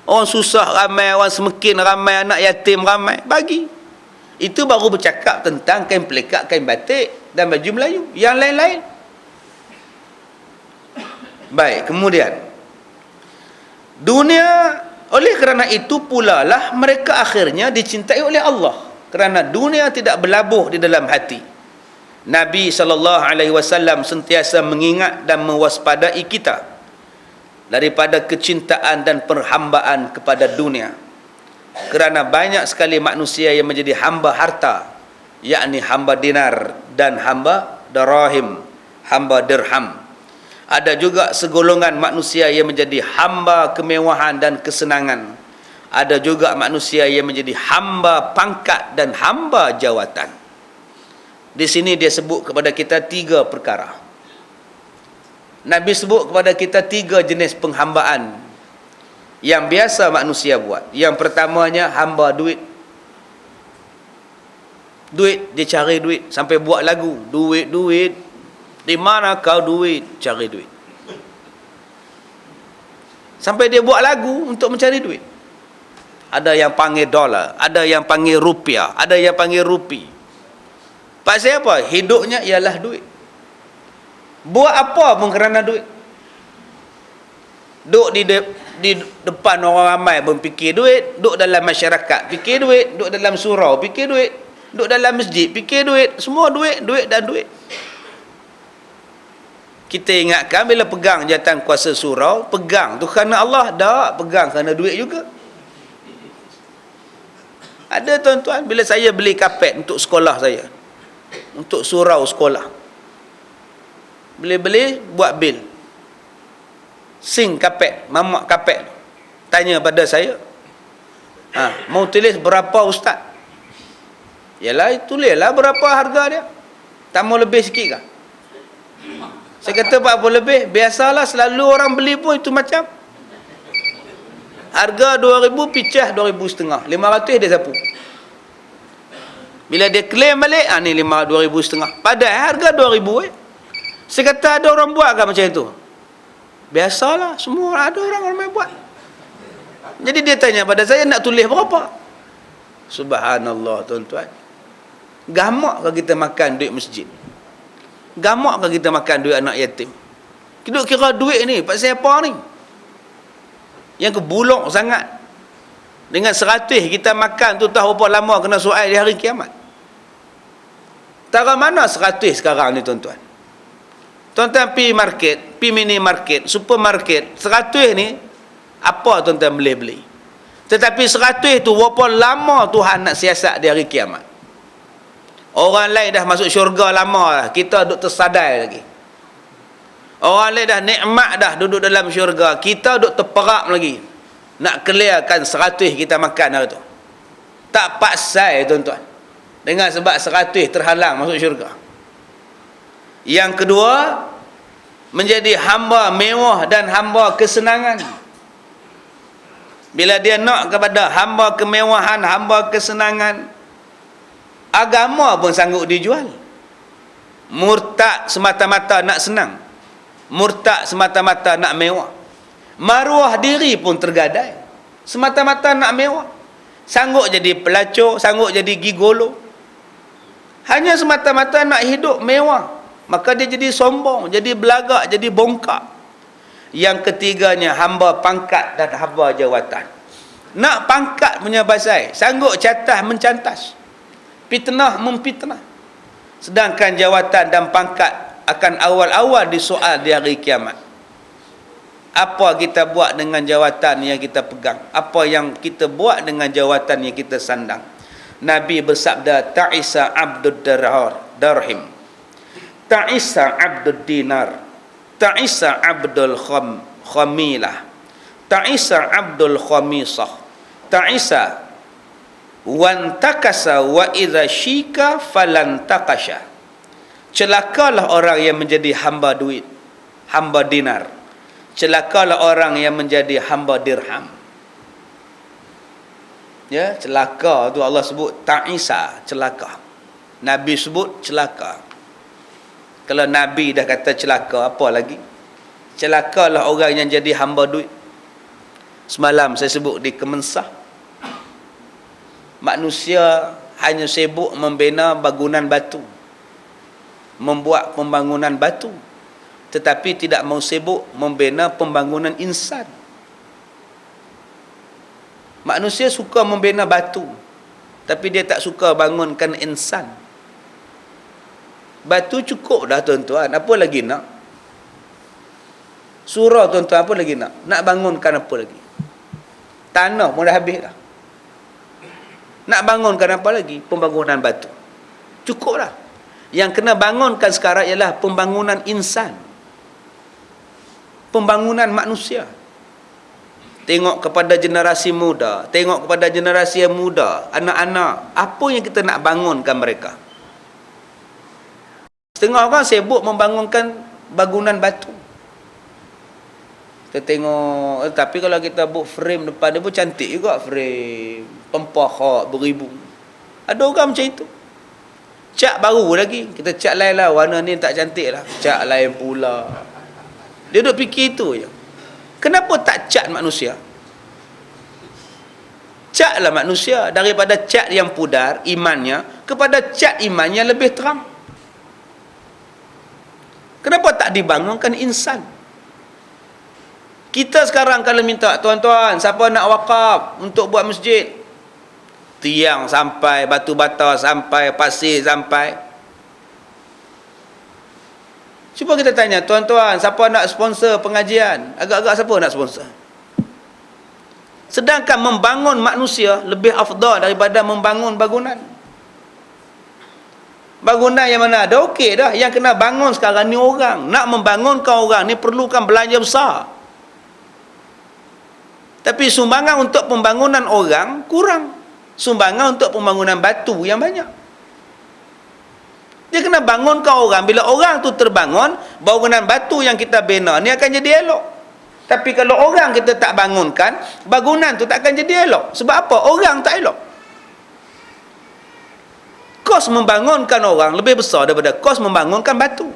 Orang susah ramai, orang semekin ramai, anak yatim ramai, bagi. Itu baru bercakap tentang kain pelikat, kain batik dan baju Melayu. Yang lain-lain. Baik, kemudian dunia, oleh kerana itu pula lah mereka akhirnya dicintai oleh Allah, kerana dunia tidak berlabuh di dalam hati. Nabi SAW sentiasa mengingat dan mewaspadai kita daripada kecintaan dan perhambaan kepada dunia, kerana banyak sekali manusia yang menjadi hamba harta, yakni hamba dinar dan hamba darahim, hamba dirham. Ada juga segolongan manusia yang menjadi hamba kemewahan dan kesenangan. Ada juga manusia yang menjadi hamba pangkat dan hamba jawatan. Di sini dia sebut kepada kita 3 perkara. Nabi sebut kepada kita 3 jenis penghambaan yang biasa manusia buat. Yang pertamanya hamba duit. Duit, dia cari duit sampai buat lagu. Duit, duit, di mana kau duit? Cari duit. Sampai dia buat lagu untuk mencari duit. Ada yang panggil dolar, ada yang panggil rupiah, ada yang panggil rupi. Pasal apa? Hidupnya ialah duit. Buat apa pun kerana duit. Duduk di depan orang ramai pun fikir duit, duduk dalam masyarakat fikir duit, duduk dalam surau fikir duit, duduk dalam masjid fikir duit, semua duit, duit dan duit. Kita ingatkan bila pegang jawatan kuasa surau, pegang tu kerana Allah, tak pegang kerana duit juga. Ada tuan-tuan, bila saya beli kapet untuk sekolah saya, untuk surau sekolah, beli buat bil, sing kapet, mamak kapet, tanya pada saya, mau tulis berapa ustaz? Yalah, tulislah berapa harga dia, tak mau lebih sikit kah? Saya kata apa lebih, biasalah selalu orang beli pun itu macam harga 2,000, picah 2,500, 500 dia sapu. Bila dia claim balik, ni 2,500, padahal harga 2,000. Saya kata ada orang buat kan macam itu? Biasalah, semua ada orang ramai buat. Jadi dia tanya pada saya, nak tulis berapa? Subhanallah tuan-tuan. Gamak ke kita makan duit masjid? Gamak ke kita makan duit anak yatim? Kita kira duit ni pasal apa ni? Yang kebulok sangat. Dengan 100 kita makan tu tahu berapa lama kena soal di hari kiamat. Tara mana 100 sekarang ni tuan-tuan? Tuan-tuan pergi market, pergi mini market, supermarket, 100 ni apa tuan-tuan boleh beli? Tetapi 100 tu berapa lama Tuhan nak siasat di hari kiamat? Orang lain dah masuk syurga lama lah, kita duduk tersadai lagi. Orang lain dah nikmat dah duduk dalam syurga, kita duduk terperap lagi nak clearkan 100 kita makan hari tu. Tak paksai tuan-tuan, dengan sebab 100 terhalang masuk syurga. Yang kedua, menjadi hamba mewah dan hamba kesenangan. Bila dia nak kepada hamba kemewahan, hamba kesenangan, agama pun sanggup dijual. Murtad semata-mata nak senang, murtad semata-mata nak mewah. Maruah diri pun tergadai semata-mata nak mewah. Sanggup jadi pelacur, sanggup jadi gigolo, hanya semata-mata nak hidup mewah. Maka dia jadi sombong, jadi belagak, jadi bongkak. Yang ketiganya, hamba pangkat dan hamba jawatan. Nak pangkat punya basai, sanggup catah mencantas, fitnah memfitnah. Sedangkan jawatan dan pangkat akan awal-awal disoal di hari kiamat. Apa kita buat dengan jawatan yang kita pegang? Apa yang kita buat dengan jawatan yang kita sandang? Nabi bersabda, ta'isa abdud darhim, ta'isa abdud dinar, ta'isa abdul khamilah, ta'isa abdul khamisah, ta'isa wantakasa wa idza syika falantakasha. Celakalah orang yang menjadi hamba duit, hamba dinar. Celakalah orang yang menjadi hamba dirham. Ya, celaka tu Allah sebut ta'isa, celaka. Nabi sebut celaka. Kalau Nabi dah kata celaka, apa lagi? Celakalah orang yang jadi hamba duit. Semalam saya sebut di Kemensah, manusia hanya sibuk membina bangunan batu, membuat pembangunan batu, tetapi tidak mau sibuk membina pembangunan insan. Manusia suka membina batu, tapi dia tak suka bangunkan insan. Batu cukup dah tuan-tuan, apa lagi nak? Surau tuan-tuan, apa lagi nak? Nak bangunkan apa lagi? Tanah pun dah habis dah. Nak bangunkan apa lagi? Pembangunan batu. Cukup dah. Yang kena bangunkan sekarang ialah pembangunan insan. Pembangunan manusia. Tengok kepada generasi muda, tengok kepada generasi yang muda, anak-anak, apa yang kita nak bangunkan mereka? Setengah orang sibuk membangunkan bangunan batu. Kita tengok, tapi kalau kita buat frame depan dia pun cantik juga, frame pempah beribu. Ada orang macam itu. Cat baru lagi, kita cat lain lah, warna ni tak cantik lah, cat lain pula. Dia duduk fikir itu je. Kenapa tak cat manusia? Catlah manusia daripada cat yang pudar imannya kepada cat imannya lebih terang. Kenapa tak dibangunkan insan? Kita sekarang kalau minta, tuan-tuan, siapa nak wakaf untuk buat masjid? Tiang sampai, batu bata sampai, pasir sampai. Cuba kita tanya, tuan-tuan, siapa nak sponsor pengajian? Agak-agak siapa nak sponsor? Sedangkan membangun manusia lebih afdal daripada membangun bangunan. Bangunan yang mana ada okey dah. Yang kena bangun sekarang ni orang. Nak membangunkan orang ni perlukan belanja besar. Tapi sumbangan untuk pembangunan orang kurang. Sumbangan untuk pembangunan batu yang banyak. Dia kena bangunkan orang. Bila orang tu terbangun, bangunan batu yang kita bina ni akan jadi elok. Tapi kalau orang kita tak bangunkan, bangunan tu tak akan jadi elok. Sebab apa? Orang tak elok. Kos membangunkan orang lebih besar daripada kos membangunkan batu.